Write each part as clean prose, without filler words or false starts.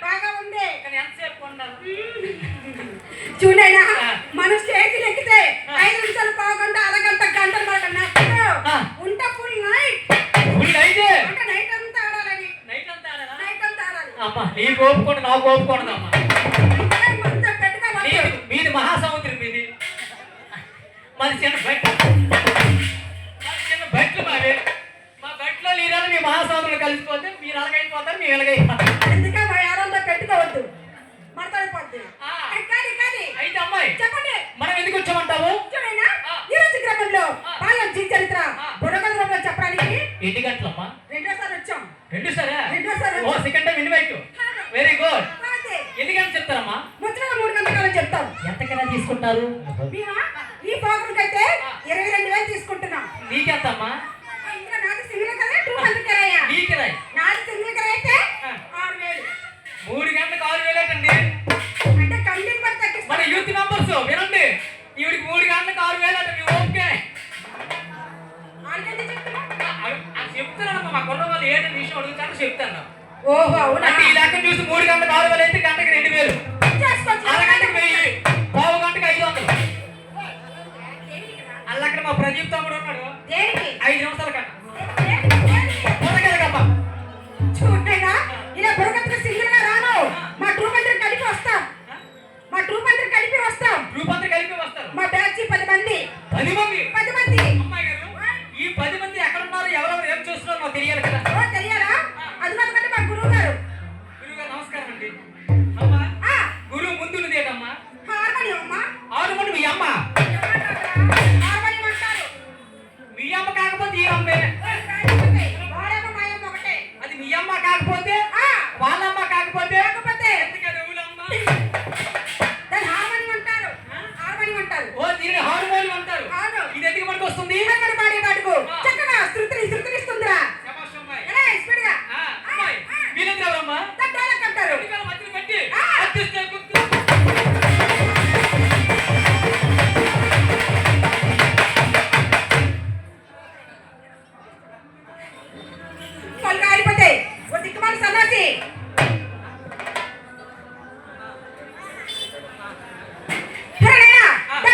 బాగా ఉంది. కానీ ఎంతసేపు ఉండాలి చూడైనా మన స్టేజ్ ఎక్కితే 5 నిమిషాలు పావుగంట అరగంట గంటలు మాట ఉంటా ఫుల్ నైట్. ఫుల్ నైట్ అంటే నైట్ అంతా ఆడాలని. నైట్ అంతా ఆడాలా? నైట్ అంతా ఆడాలి. అమ్మా నీకు ఓపుకోండి నాకు ఓపుకోండమ్మా. మీది మహాసముద్రం మీది, మాది చిన్న బయట చిన్న బయట్లు మావి. మా బయటలో నీరాలు మీ మహాసముద్రం కలిసిపోతే మీరు అలాగైపోతారు మేము ఎలాగైపోతారు. ఎందుకే మా ఆడంతో పెట్టుకోవద్దు మడతడిపోద్ది. అయితే అమ్మాయి చెప్పండి మనం ఎందుకు వచ్చామంటావు? చూడైనా ఈ రోజు గ్రామంలో బాల్యం చరిత్ర బుడగంలో చెప్పడానికి ఎన్ని గంటలమ్మా? రెండోసారి వచ్చాం. రెండోసారి రెండోసారి second time invite. Very good. ఎన్ని గంటలు చెప్తారమ్మా? ముచ్చటగా 3 గంటల కాలం చెప్తాం. ఎంతకైనా తీసుకుంటారు? ఈ ప్రోగ్రామ్కైతే 22,000 తీసుకుంటున్నాం. నీకెంతమ్మా? ఇంకా నాది సింగిల్ కదా 200 కిరాయ. నీ కిరాయి? నాది సింగిల్ కిరాయ అయితే 6,000. 3 గంటలకు 6,000 ఏంటండి? అంటే కంప్లీట్ పడి తగ్గిస్తాం. మన యూత్ మెంబర్స్ వినండి, ఈవిడికి 3 గంటలకు 6,000 అంటే మీ ఓకే ఆల్రెడీ చెప్తున్నా. అది చెప్తున్నానమ్మా. మా కుర్ర వాళ్ళు ఏదైనా విషయం అడుగుతారో చెప్తాను. ఓహో అవునా? అంటే ఈ లెక్క చూసి 3 గంటలకు 6,000 అయితే గంటకి 2,000, అరగంటకి 1000, పావు గంటకి 500. అక్కడ మా ప్రదీప్ తమ్ముడు ఉన్నాడు, 5 నిమిషాల కన్నా చూడైనా ఇలా బుడగంతో సింగిల్ గా రాను. మా ట్రూప్ అందరూ కలిపి వస్తాం. మా ట్రూప్ అందరూ కలిపి వస్తాం. గ్రూప్ అంతా కలిపి వస్తారు. మా బ్యాచ్ 10 మంది. 10 మంది? 10 మంది. అమ్మాయి గారు ఈ 10 మంది ఎక్కడ ఉన్నారు, ఎవరెవరు ఏం చూస్తున్నారో నాకు తెలియాలి కదా. ఓ తెలియాలా? అది మాత్రమే మా గురువు గారు. గురువు గారు నమస్కారం అండి. అమ్మా గురువు ముందున్నది ఏంటమ్మా? హార్మోనియం అమ్మా. హార్మోనియం మీ అమ్మ? హార్మోనియం అంటారు. మీ అమ్మ కాకపోతే ఈ అమ్మే. వాడేమో మా అమ్మ ఒకటే. అది మీ అమ్మ కాకపోతే వాళ్ళమ్మ కాకపోతే ఎందుకని ఊళ్ళమ్మ? దాన్ని హార్మోనియం అంటారు. హార్మోనియం అంటారు. ఓ దీనిని హార్మోనియం అంటారు. అవును. ఇది ఎందుకు మనకు వస్తుంది? మన పాడే పాటకు చక్కగా శృతినిస్తుందిరా. శభాష్ అమ్మాయి. ఎలా స్పీడ్ గా. అమ్మాయి వీళ్ళందరూ ఎవరమ్మా? డోలక్ అంటారు. వెనకాల మధ్యలో పెట్టి అత్తిస్తే గుర్తు. కళ్ళు కాలిపోతాయి. ఓ దిక్కుమాల సన్నాసి.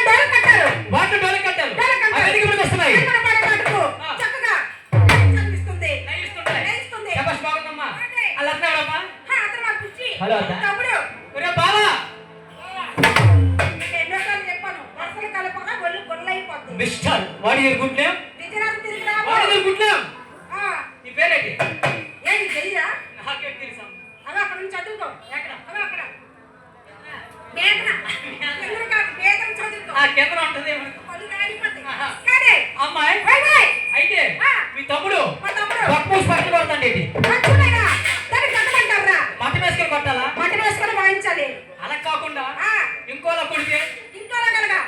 డోలక్ అంటారు. వాటిని డోలక్ అంటారు. డోలక్ అంటారు. అవి ఎందుకు మనకు వస్తున్నాయి? మన పాడే పాటకు చక్కగా నయిస్తుంది. నయిస్తుంది. శభాష్ బాగుందమ్మా. అలా అన్నాడమ్మా. అతను మా పిచ్చి. హలో తమ్ముడు. ఒరే బావా, నీకు ఎన్నోసార్లు చెప్పాను. వరుసలు కలపగా ఒళ్ళు గొల్లైపోద్ది. Mister what is your good name? Vizianagaram తిరిగి రావు. What is your good name? నీ పేరేంటి? ఏంటి తెలియదా? నాకేం తెలుసా? అవి అక్కడ నుంచి చదువుకో. ఎక్కడ? అవి అక్కడ వేదన. ఎందుకు కాదు వేదన చదువుకో. కేంద్రం ఉంటుంది. ఒళ్ళు కాలిపోద్ది. కానీ అమ్మాయి అయితే మీ తమ్ముడు మా తమ్ముడు పక్కూసి పక్కన కొడతాండి. చూడైనా దాన్ని కట్టమంటారా? మట్ట వేసుకొని కొట్టాలా? మట్ట వేసుకొని వాయించాలి. అలా కాకుండా ఇంకోలా కొడితే, ఇంకోలా కలగా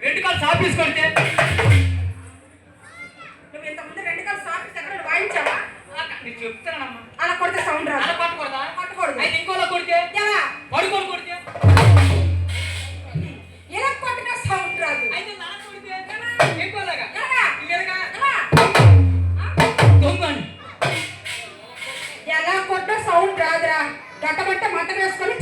2 కాళ్ళు సాపీస్ కొడితే. నువ్వు ఇంతకుముందు 2 కాళ్ళు సాఫీస్ ఎక్కడ వాయించావా? నేను చెప్తానమ్మా. అలా కొడితే సౌండ్ రాదు. అలా కొట్టకూడదా? కొట్టకూడదు. అయితే ఇంకోలా కొడితే, ఎలా? పడుకొని కొడితే. ఎలా కొట్టినా సౌండ్ రాదు. అయితే నా కొడితే ఇంకోలాగా. ఎలాగా? ఇంకెలాగా? దొంగని. ఎలా కొట్టినా సౌండ్ రాదురా. గట్టబట్ట మంట వేసుకొని